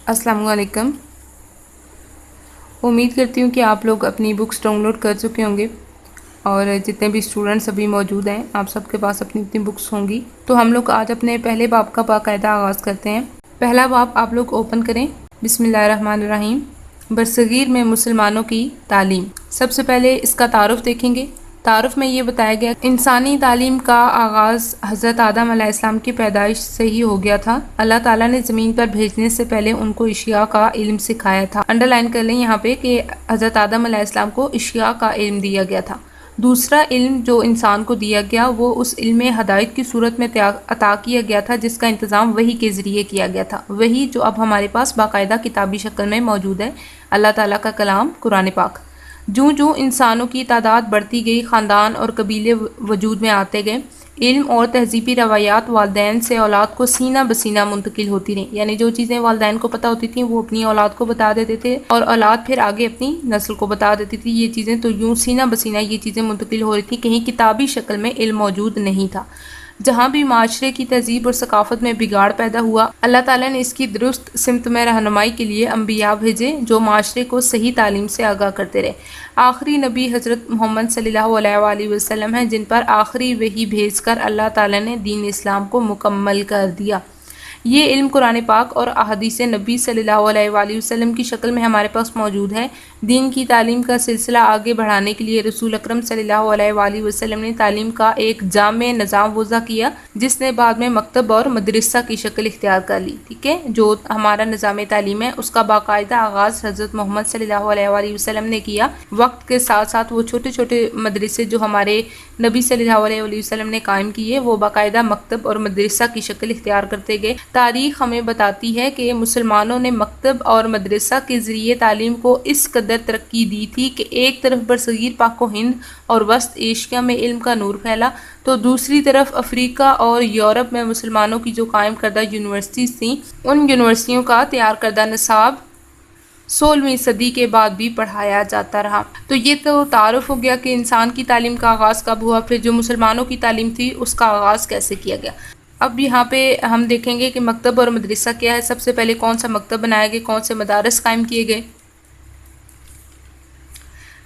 अस्सलाम वालेकुम। उम्मीद करती हूँ कि आप लोग अपनी बुक्स डाउनलोड कर चुके होंगे और जितने भी स्टूडेंट्स अभी मौजूद हैं आप सबके पास अपनी अपनी बुक्स होंगी। तो हम लोग आज अपने पहले बाब का बाकायदा आगाज़ करते हैं। पहला बाब आप लोग ओपन करें। बिस्मिल्लाहिर्रहमानिर्रहीम। बरसगीर में मुसलमानों की तालीम। सबसे पहले इसका तारुफ देखेंगे। तारुफ में ये बताया गया इंसानी तालीम का आगाज़ हज़रत आदम अलैहिस्सलाम की पैदाइश से ही हो गया था। अल्लाह ताला ने ज़मीन पर भेजने से पहले उनको इशिया का इल्म सिखाया था। अंडरलाइन कर लें यहाँ पे कि हज़रत आदम अलैहिस्सलाम को इशिया का इल्म दिया गया था। दूसरा इल्म जो इंसान को दिया गया वो उस इल्म हदायत की सूरत में अता किया गया था, जिसका इंतज़ाम वही के ज़रिए किया गया था। वही जो अब हमारे पास बाकायदा किताबी शक्ल में मौजूद है, अल्लाह ताला का कलाम कुरान पाक। जूँ जूँ इंसानों की तादाद बढ़ती गई, ख़ानदान और कबीले वजूद में आते गए, इल्म और तहज़ीबी रवायात वालदैन से औलाद को सीना बसीना मुंतकिल होती रहीं। यानी जो चीज़ें वालदैन को पता होती थी वो अपनी औलाद को बता देते थे और औलाद फिर आगे अपनी नस्ल को बता देती थी। ये चीज़ें तो यूँ सीना बसीना ये चीज़ें मुंतकिल हो रही थी, कहीं किताबी शक्ल में इल्म मौजूद नहीं था। जहाँ भी माशरे की तहजीब और सकाफ़त में बिगाड़ पैदा हुआ, अल्लाह ताला ने इसकी दुरुस्त सिमत में रहनुमाई के लिए अम्बिया भेजे जो माशरे को सही तालीम से आगाह करते रहे। आखिरी नबी हज़रत मोहम्मद सल्लल्लाहु अलैहि वसल्लम हैं, जिन पर आखिरी वही भेज कर अल्लाह ताला ने दीन इस्लाम को मुकम्मल कर दिया। ये इल्म कुरान पाक और अहादीस नबी सल्लल्लाहु अलैहि वसल्लम की शक्ल में हमारे पास मौजूद है। दीन की तालीम का सिलसिला आगे बढ़ाने के लिए रसूल अकरम सल्लल्लाहु अलैहि वसल्लम ने तालीम का एक जामे निज़ाम वज़ा किया, जिसने बाद में मकतब और मदरसा की शक्ल इख्तियार कर ली। ठीक है, जो हमारा निज़ाम तालीम है उसका बाकायदा आगाज़ हज़रत मोहम्मद सल्लल्लाहु अलैहि वसल्लम ने किया। वक्त के साथ साथ वो छोटे छोटे मदरसे जो हमारे नबी सल्लल्लाहु अलैहि वसल्लम ने कायम किए वो बाकायदा मकतब और मदरसा की शक्ल इख्तियार करते गए। तारीख़ हमें बताती है कि मुसलमानों ने मकतब और मदरसा के ज़रिए तालीम को इस कदर तरक्की दी थी कि एक तरफ बरसगीर पाको हिंद और वस्त एशिया में इल्म का नूर फैला, तो दूसरी तरफ अफ्रीका और यूरोप में मुसलमानों की जो कायम करदा यूनिवर्सिटीज़ थीं, उन यूनिवर्सिटियों का तैयार करदा निसाब 16वीं सदी के बाद भी पढ़ाया जाता रहा। तो ये तो तारुफ हो गया कि इंसान की तालीम का आगाज़ कब हुआ, फिर जो मुसलमानों की तालीम थी उसका आगाज़ कैसे किया गया। अब यहाँ पे हम देखेंगे कि मकतब और मदरसा क्या है। सबसे पहले कौन सा मकतब बनाया गया, कौन से मदारस कायम किए गए।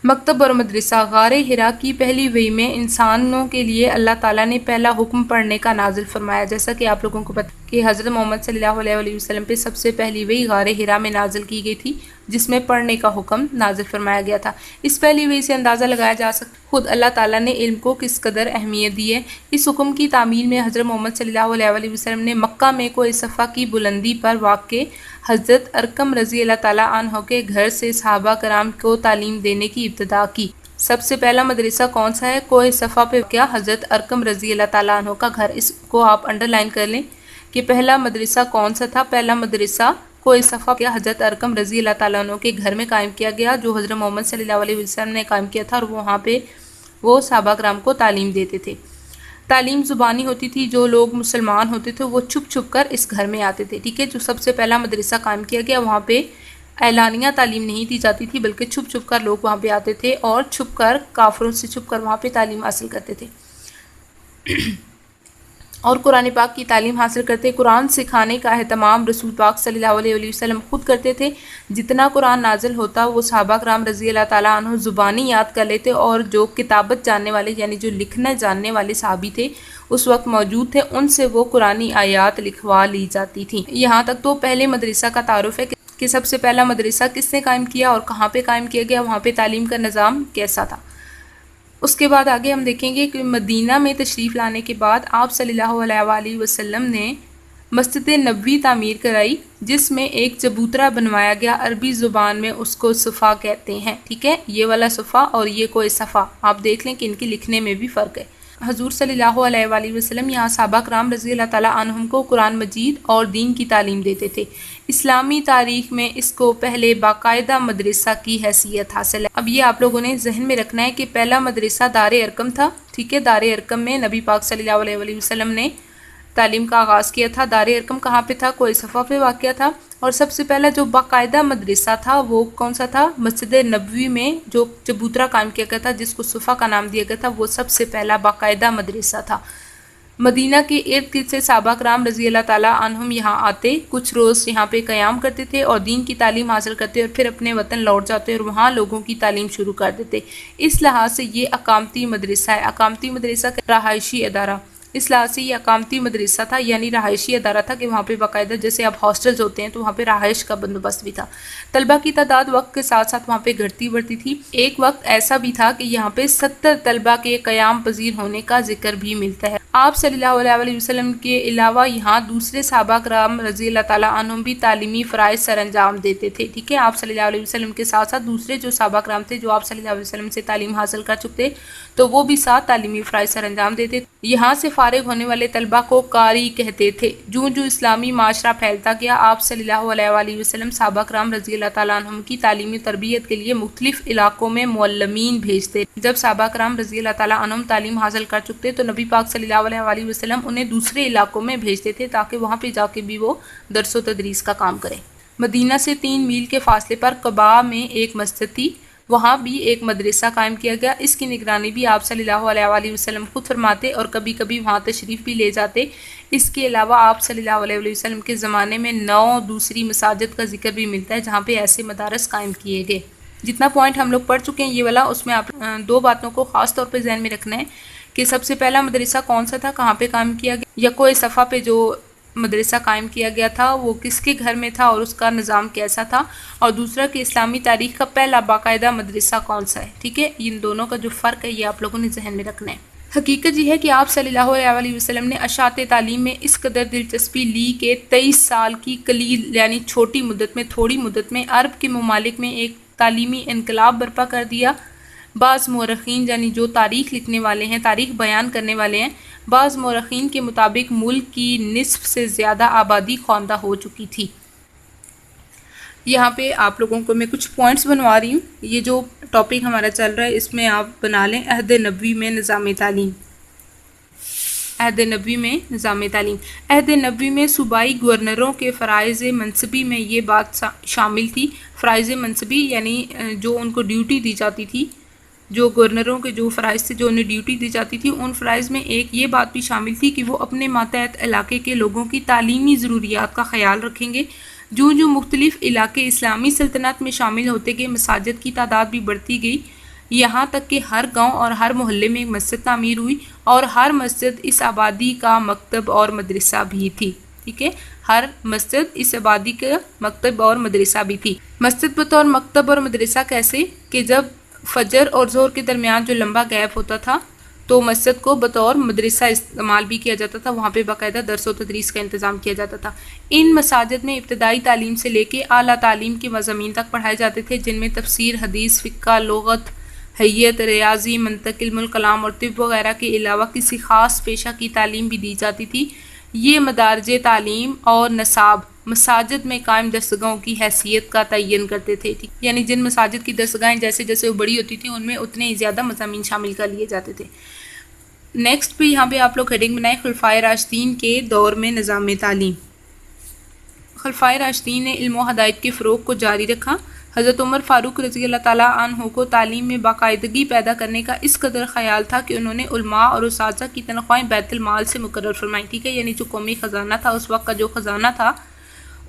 मकतब और मदरसा गारे हिरा की पहली वही में इंसानों के लिए अल्लाह ताला ने पहला हुक्म पढ़ने का नाजिल फरमाया। जैसा कि आप लोगों को पता कि हज़रत मोहम्मद सल्लल्लाहु अलैहि वसल्लम पे सबसे पहली वही गारे हिरा में नाजिल की गई थी, जिसमें पढ़ने का हुक्म नाजिल फरमाया गया था। इस पहली वही से अंदाज़ा लगाया जा सकता खुद अल्लाह ताला ने इल्म को किस कदर अहमियत दी है। इस हुक्म की तामील में हज़रत मोहम्मद सल्लल्लाहु अलैहि वसल्लम ने मक्का में कोई सफ़ा की बुलंदी पर वाक़े हज़रत अरकम रज़ी अल्लाह ताला अन्हु के घर से सहाबा कराम को तालीम देने की इब्तिदा की। सबसे पहला मदरसा कौन सा है, कोई सफ़ा पे क्या हज़रत अरकम रज़ी अल्लाह ताला अन्हु का घर। इसको आप अंडरलाइन कर लें कि पहला मदरसा कौन सा था। पहला मदरसा कोई सफ़ा क्या हज़रत अरकम रज़ी अल्लाह ताला अन्हु के घर में कायम किया गया, जो हज़रत मोहम्मद सल्लल्लाहु अलैहि वसल्लम ने कायम किया था, और वहाँ पे वो सहाबा कराम को तालीम देते थे। तालीम ज़ुबानी होती थी, जो लोग मुसलमान होते थे वो छुप छुप कर इस घर में आते थे। ठीक है, जो सबसे पहला मदरसा कायम किया गया वहाँ पे एलानिया तालीम नहीं दी जाती थी, बल्कि छुप छुप कर लोग वहाँ पे आते थे और छुप कर काफिरों से छुप कर वहाँ पे तालीम हासिल करते थे और कुरान पाक की तालीम हासिल करते। कुरान सिखाने का अहतमाम रसूल पाक सल्लल्लाहु अलैहि वसल्लम खुद करते थे। जितना कुरान नाजिल होता वो सहाबा कराम रज़ी अल्लाह ताला अन्हु ज़ुबानी याद कर लेते, और जो किताबत जानने वाले यानी जो लिखना जानने वाले सहाबी थे उस वक्त मौजूद थे, उनसे वो कुरानी आयात लिखवा ली जाती थी। यहाँ तक तो पहले मदरसा का तारुफ है कि सबसे पहला मदरसा किसने कायम किया और कहाँ पे कायम किया गया, वहाँ पे तालीम का निज़ाम कैसा था। उसके बाद आगे हम देखेंगे कि मदीना में तशरीफ़ लाने के बाद आप सल्लल्लाहु अलैहि वसल्लम ने मस्जिद नबवी तामीर कराई, जिसमें एक चबूतरा बनवाया गया। अरबी ज़ुबान में उसको सफ़ा कहते हैं। ठीक है, ये वाला सफ़ा और ये कोई सफ़ा, आप देख लें कि इनके लिखने में भी फ़र्क है। हजूर सल्लल्लाहु अलैहि वसल्लम यहाँ सहाबा कराम रज़ी अल्लाह ताला अन्हुम को कुरान मजीद और दीन की तालीम देते थे। इस्लामी तारीख़ में इसको पहले बाकायदा मदरसा की हैसियत हासिल है। अब ये आप लोगों ने जहन में रखना है कि पहला मदरसा दार अरकम था। ठीक है, दार अरकम में नबी पाक सल्लल्लाहु अलैहि वसल्लम ने तालीम का आगाज़ किया था। दार अरकम कहाँ पे था, कोई सफ़ा पे वाक़या था। और सबसे पहला जो बाकायदा मदरसा था वो कौन सा था, मस्जिद नबवी में जो चबूतरा कायम किया गया था, जिसको सुफ़ा का नाम दिया गया था, वो सबसे पहला बाकायदा मदरसा था। मदीना के इर्द गिर्द से सहाबा कराम रजी अल्लाह ताला अन्हुम यहाँ आते, कुछ रोज़ यहाँ पे क़याम करते थे और दीन की तालीम हासिल करते और फिर अपने वतन लौट जाते और वहाँ लोगों की तालीम शुरू कर देते। इस लिहाज से ये अकामती मदरसा है। अकामती मदरसा का रहायशी अदारा, इस लिहाज से ये अकामती मदरसा था, यानी रहायशी अदारा था कि वहाँ पे बाकायदा जैसे अब हॉस्टल्स होते हैं तो वहाँ पे रहायश का बंदोबस्त भी था। तलबा की तादाद वक्त के साथ साथ वहाँ पे घटती बढ़ती थी। एक वक्त ऐसा भी था कि यहाँ पे 70 तलबा के क़याम पजीर होने का जिक्र भी मिलता है। आप सल्लल्लाहु अलैहि वसल्लम के अलावा यहाँ दूसरे सहाबा कराम रज़ी अल्लाह ताला अन्हुम भी तालीमी फ़राइज़ सर अंजाम देते थे। ठीक है, आप सल्लल्लाहु अलैहि वसल्लम के साथ साथ दूसरे जो सहाबा कराम थे जो आप सल्लल्लाहु अलैहि वसल्लम से तालीम हासिल कर चुके थे, तो वो भी साथ तालीमी फ़राइज़ सर अंजाम देते। यहाँ से फ़ारिग होने वाले तलबा को कारी कहते थे। जूँ जूँ इस्लामी माशरा फैलता गया, आप सल्लल्लाहु अलैहि वसल्लम सहाबा कराम रज़ी अल्लाह ताला अन्हुम की तालीमी तरबियत के लिए मुख्तलिफ इलाकों में मुअल्लिमीन भेजते। जब सहाबा कराम रज़ी अल्लाह ताला अन्हुम तालीम हासिल कर चुके तो नबी पाक सल्लल्लाहु अलैहि वसल्लम उन्हें दूसरे इलाकों में भेजते थे ताकि वहाँ पे जाके भी वो दर्स व तदरीस का काम करें। मदीना से 3 मील के फासले पर कबा में एक मस्जिद थी, वहाँ भी एक मदरसा कायम किया गया। इसकी निगरानी भी आप सल्लल्लाहु अलैहि वसल्लम खुद फरमाते और कभी कभी वहाँ तशरीफ़ भी ले जाते। इसके अलावा आप सल्लल्लाहु अलैहि वसल्लम के ज़माने में 9 दूसरी मसाजिद का जिक्र भी मिलता है जहाँ पे ऐसे मदारस कायम किए गए। जितना पॉइंट हम लोग पढ़ चुके हैं ये वाला, उसमें आप 2 बातों को ख़ास तौर पे ज़हन में रखना है कि सबसे पहला मदरसा कौन सा था, कहाँ पे कायम किया गया, या कोई सफ़ा पे जो मदरसा कायम किया गया था वो किसके घर में था और उसका निज़ाम कैसा था, और दूसरा कि इस्लामी तारीख़ का पहला बाकायदा मदरसा कौन सा है। ठीक है, इन दोनों का जो फ़र्क है ये आप लोगों ने जहन में रखना है। हकीकत ये है कि आप सल्लल्लाहु अलैहि वसल्लम ने अशात तालीम में इस कदर दिलचस्पी ली कि 23 साल की कलील यानी छोटी मुद्दत में, थोड़ी मुद्दत में अरब के ममालिक में एक तालीमी इनकलाब बर्पा कर दिया। बाज़ मौरख़ीन यानी जो तारीख़ लिखने वाले हैं, तारीख़ बयान करने वाले हैं, बाज़ मौरख़ीन के मुताबिक मुल्क की निस्फ़ से ज़्यादा आबादी ख्वांदा हो चुकी थी। यहाँ पे आप लोगों को मैं कुछ पॉइंट्स बनवा रही हूँ। ये जो टॉपिक हमारा चल रहा है इसमें आप बना लें अहद नबवी में निज़ाम तालीम। अहद नबवी में निज़ाम तालीम, अहद नबवी में सूबाई गवर्नरों के फ़राइज़ मनसबी में ये बात शामिल थी। फ़राइज़ मनसबी यानी जो उनको ड्यूटी दी जाती थी, जो गवर्नरों के जो फ़राइज़ थे जो उन्हें ड्यूटी दी जाती थी, उन फ़राइज़ में एक ये बात भी शामिल थी कि वो अपने मातहत इलाके के लोगों की तालीमी ज़रूरियात का ख़याल रखेंगे। जो जो मुख्तलिफ़ इलाके इस्लामी सल्तनत में शामिल होते गए, मसाजिद की तादाद भी बढ़ती गई, यहाँ तक कि हर गांव और हर मोहल्ले में एक मस्जिद तामीर हुई और हर मस्जिद इस आबादी का मकतब और मदरसा भी थी। ठीक है, हर मस्जिद इस आबादी का मकतब और मदरसा भी थी। मस्जिद बतौर मकतब और मदरसा कैसे कि जब फजर और ज़ोहर के दरमियान जो लंबा गैप होता था तो मस्जिद को बतौर मदरसा इस्तेमाल भी किया जाता था, वहाँ पे बाकायदा दर्स व तदरीस का इंतज़ाम किया जाता था। इन मसाजिद में इब्तदाई तालीम से लेके आला तालीम के मज़ामीन तक पढ़ाए जाते थे, जिनमें तफसीर, हदीस, फ़िक़्ह, लुग़त, हैयत, रियाजी, मंतक़, इल्मुल कलाम और तिब वगैरह के अलावा किसी ख़ास पेशा की तालीम भी दी जाती थी। ये मदारज तालीम और नसाब मसाजिद में कायम दरसगाहों की हैसियत का तयन करते थे। ठीक, यानी जिन मसाजिद की दरसगाहें जैसे जैसे वो बड़ी होती थी उनमें उतने ही ज़्यादा मज़ामीन शामिल कर लिए जाते थे। नेक्स्ट भी यहाँ पे आप लोग हेडिंग बनाए खुलफाए राशिदीन के दौर में निज़ाम तालीम। खुलफाए राशिदीन ने इल्म व हदायत के फ़रोग़ को जारी रखा। हज़रत उमर फ़ारूक रज़ी अल्लाह ताला अन्हु को तालीम में बाकायदगी पैदा करने का इस कदर ख्याल था कि उन्होंने उलमा और उसाज़ा की तनख्वाहें बैतुल माल से मुकर्रर फरमाई। ठीक है, यानी जो कौमी ख़जाना था उस वक्त का जो ख़जाना था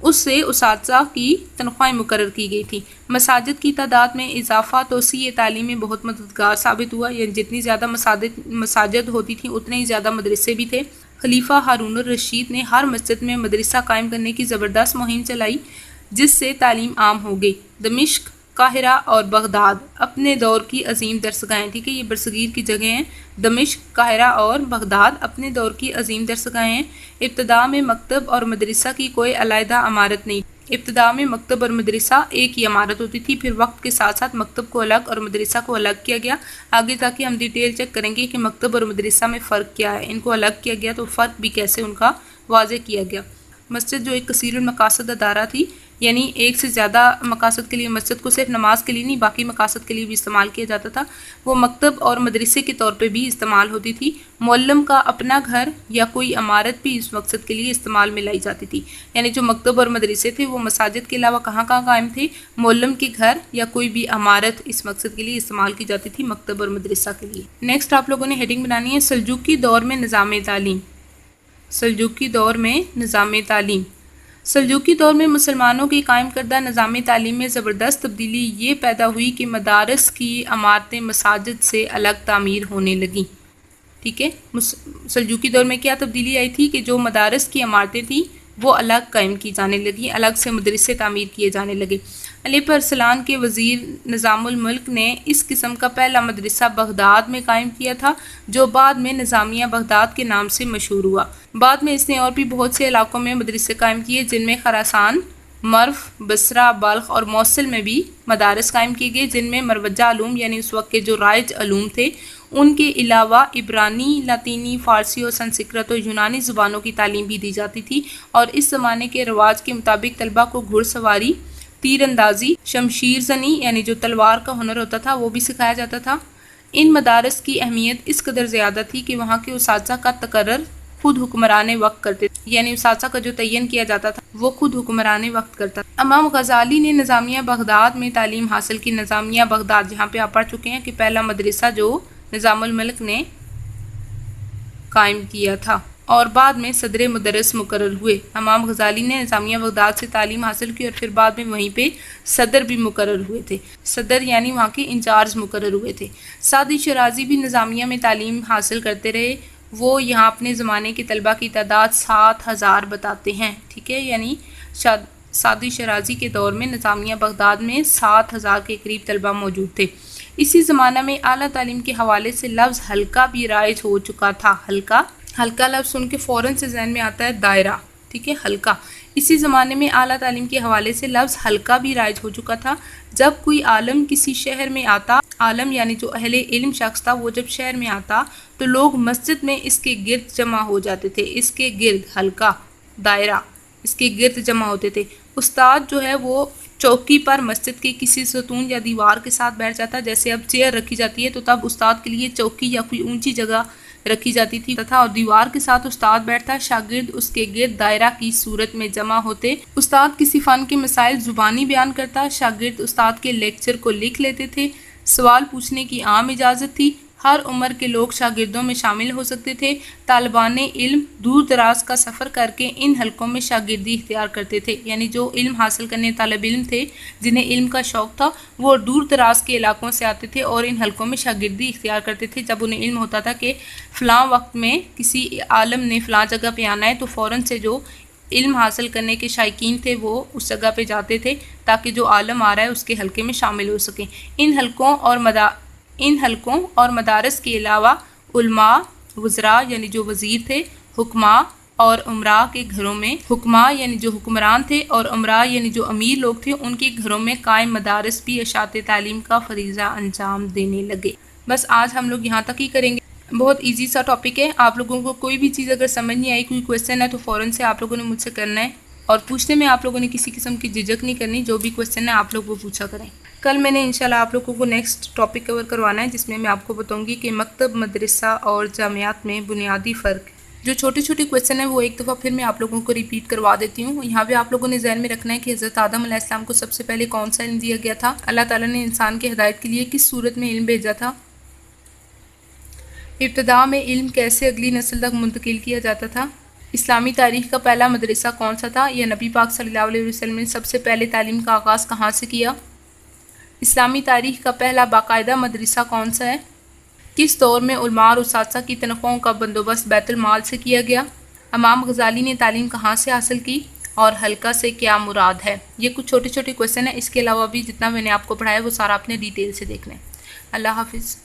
उससे उसाज़ा की तनख्वाहें मुकर्रर की गई थी। मसाजिद की तादाद में इजाफ़ा तोसी तालीम में बहुत मददगार साबित हुआ, यानी जितनी ज़्यादा मसाजिद होती थी उतने ही ज़्यादा मदरसे भी थे। खलीफा हारून रशीद ने हर मस्जिद में मदरसा कायम करने की ज़बरदस्त मुहिम चलाई जिससे तालीम आम हो गई। दमिश्क, काहिरा और बगदाद अपने दौर की अजीम दरसगाहें, ठीक है, ये बरसगीर की जगह हैं। दमिश्क, काहिरा और बगदाद अपने दौर की अजीम दरसगाहें हैं। इब्तदा में मकतब और मदरसा की कोई अलहदा इमारत नहीं। इब्तदा में मकतब और मदरसा एक ही इमारत होती थी, फिर वक्त के साथ साथ मकतब को अलग और मदरसा को अलग किया गया। आगे जाके हम डिटेल चेक करेंगे कि मकतब और मदरसा में फ़र्क क्या है, इनको अलग किया गया तो फ़र्क भी कैसे उनका वाज़े किया गया। मस्जिद जो एक कसीरुल मकासद अदारा थी, यानी एक से ज़्यादा मकासद के लिए मस्जिद को सिर्फ नमाज के लिए नहीं बाकी मकासद के लिए भी इस्तेमाल किया जाता था, वो मकतब और मदरसे के तौर पे भी इस्तेमाल होती थी। मुअल्लिम का अपना घर या कोई इमारत भी इस मकसद के लिए इस्तेमाल में लाई जाती थी, यानी जो मकतब और मदरसे थे वो मसाजिद के अलावा कहाँ कहाँ कायम थे, मुअल्लिम के घर या कोई भी इमारत इस मकसद के लिए इस्तेमाल की जाती थी, मकतब और मदरसा के लिए। नेक्स्ट आप लोगों ने हेडिंग बनानी है सल्जूकी दौर में निज़ाम तालीम। سلجوقی دور میں نظام تعلیم۔ سلجوقی دور میں مسلمانوں کی قائم کردہ نظام تعلیم میں زبردست تبدیلی یہ پیدا ہوئی کہ مدارس کی عمارتیں مساجد سے الگ تعمیر ہونے لگیں۔ ٹھیک ہے، سلجوقی دور میں کیا تبدیلی آئی تھی کہ جو مدارس کی عمارتیں تھیں وہ الگ قائم کی جانے لگیں، الگ سے مدرسے تعمیر کیے جانے لگے۔ علی ارسلان کے وزیر نظام الملک نے اس قسم کا پہلا مدرسہ بغداد میں قائم کیا تھا، جو بعد میں نظامیہ بغداد کے نام سے مشہور ہوا۔ بعد میں اس نے اور بھی بہت سے علاقوں میں مدرسے قائم کیے، جن میں خراسان، مرو، بصرہ، بلخ اور موصل میں بھی مدارس قائم کیے گئے، جن میں مروجہ علوم یعنی اس وقت کے جو رائج علوم تھے ان کے علاوہ عبرانی، لاطینی، فارسی اور سنسکرت اور یونانی زبانوں کی تعلیم بھی دی جاتی تھی، اور اس زمانے کے رواج کے مطابق طلبہ کو گھڑ سواری، تیر اندازی، شمشیر زنی یعنی جو تلوار کا ہنر ہوتا تھا وہ بھی سکھایا جاتا تھا۔ ان مدارس کی اہمیت اس قدر زیادہ تھی کہ وہاں کے اساتذہ کا تقرر خود حکمران وقت کرتے تھے، یعنی اساتذہ کا جو تعین کیا جاتا تھا وہ خود حکمران وقت کرتا تھا۔ امام غزالی نے نظامیہ بغداد میں تعلیم حاصل کی۔ نظامیہ بغداد جہاں پہ آپ پڑھ چکے ہیں کہ پہلا مدرسہ جو نظام الملک نے قائم کیا تھا، اور بعد میں صدر مدرس مقرر ہوئے۔ امام غزالی نے نظامیہ بغداد سے تعلیم حاصل کی اور پھر بعد میں وہیں پہ صدر بھی مقرر ہوئے تھے۔ صدر یعنی وہاں کے انچارج مقرر ہوئے تھے۔ سعدی شیرازی بھی نظامیہ میں تعلیم حاصل کرتے رہے۔ وہ یہاں اپنے زمانے کے طلبہ کی تعداد 7,000 بتاتے ہیں۔ ٹھیک ہے، یعنی سعدی شیرازی کے دور میں نظامیہ بغداد میں 7,000 کے قریب طلبہ موجود تھے۔ اسی زمانہ میں اعلیٰ تعلیم کے حوالے سے لفظ حلقہ بھی رائج ہو چکا تھا۔ حلقہ لفظ سن کے فوراً سے ذہن میں آتا ہے دائرہ۔ ٹھیک ہے، حلقہ۔ اسی زمانے میں اعلیٰ تعلیم کے حوالے سے لفظ حلقہ بھی رائج ہو چکا تھا۔ جب کوئی عالم کسی شہر میں آتا، عالم یعنی جو اہل علم شخص تھا، وہ جب شہر میں آتا تو لوگ مسجد میں اس کے گرد جمع ہو جاتے تھے۔ اس کے گرد، حلقہ، دائرہ، اس کے گرد جمع ہوتے تھے۔ استاد جو ہے وہ چوکی پر مسجد کے کسی ستون یا دیوار کے ساتھ بیٹھ جاتا، جیسے اب چیئر رکھی جاتی ہے تو تب استاد کے لیے چوکی یا کوئی اونچی جگہ رکھی جاتی تھی تھا، اور دیوار کے ساتھ استاد بیٹھتا، شاگرد اس کے گرد دائرہ کی صورت میں جمع ہوتے۔ استاد کسی فن کے مسائل زبانی بیان کرتا، شاگرد استاد کے لیکچر کو لکھ لیتے تھے۔ سوال پوچھنے کی عام اجازت تھی، ہر عمر کے لوگ شاگردوں میں شامل ہو سکتے تھے۔ طالبان علم دور دراز کا سفر کر کے ان حلقوں میں شاگردی اختیار کرتے تھے، یعنی جو علم حاصل کرنے طالب علم تھے جنہیں علم کا شوق تھا وہ دور دراز کے علاقوں سے آتے تھے اور ان حلقوں میں شاگردی اختیار کرتے تھے۔ جب انہیں علم ہوتا تھا کہ فلاں وقت میں کسی عالم نے فلاں جگہ پہ آنا ہے تو فوراً سے جو علم حاصل کرنے کے شائقین تھے وہ اس جگہ پہ جاتے تھے تاکہ جو عالم آ رہا ہے اس کے حلقے میں شامل ہو سکیں۔ ان حلقوں اور مدارس کے علاوہ علماء، وزراء یعنی جو وزیر تھے، حکماء اور امراء کے گھروں میں، حکماء یعنی جو حکمران تھے اور امراء یعنی جو امیر لوگ تھے، ان کے گھروں میں قائم مدارس بھی اشاعت تعلیم کا فریضہ انجام دینے لگے۔ بس آج ہم لوگ یہاں تک ہی کریں گے۔ بہت ایزی سا ٹاپک ہے۔ آپ لوگوں کو کوئی بھی چیز اگر سمجھ نہیں آئی، کوئی کویسچن ہے تو فوراً سے آپ لوگوں نے مجھ سے کرنا ہے، اور پوچھنے میں آپ لوگوں نے کسی قسم کی جھجک نہیں کرنی۔ جو بھی کویسچن ہے آپ لوگ وہ پوچھا کریں۔ کل میں نے انشاءاللہ آپ لوگوں کو نیکسٹ ٹاپک کور کروانا ہے، جس میں آپ کو بتاؤں گی کہ مکتب، مدرسہ اور جامعات میں بنیادی فرق۔ جو چھوٹی چھوٹی کویسچن ہیں وہ ایک دفعہ پھر میں آپ لوگوں کو ریپیٹ کروا دیتی ہوں۔ یہاں پہ آپ لوگوں نے ذہن میں رکھنا ہے کہ حضرت آدم علیہ السلام کو سب سے پہلے کون سا علم دیا گیا تھا؟ اللہ تعالیٰ نے انسان کے ہدایت کے لیے کس صورت میں علم بھیجا تھا؟ ابتداء میں علم کیسے اگلی نسل تک منتقل کیا جاتا تھا؟ اسلامی تاریخ کا پہلا مدرسہ کون سا تھا؟ یا نبی پاک صلی اللہ علیہ وسلم نے سب سے پہلے تعلیم کا آغاز کہاں سے کیا؟ اسلامی تاریخ کا پہلا باقاعدہ مدرسہ کون سا ہے؟ کس دور میں علماء اور اساتذہ کی تنخواہوں کا بندوبست بیت المال سے کیا گیا؟ امام غزالی نے تعلیم کہاں سے حاصل کی؟ اور حلقہ سے کیا مراد ہے؟ یہ کچھ چھوٹے چھوٹے کویسچن ہیں، اس کے علاوہ بھی جتنا میں نے آپ کو پڑھایا وہ سارا آپ نے ڈیٹیل سے دیکھنا ہے۔ اللہ حافظ۔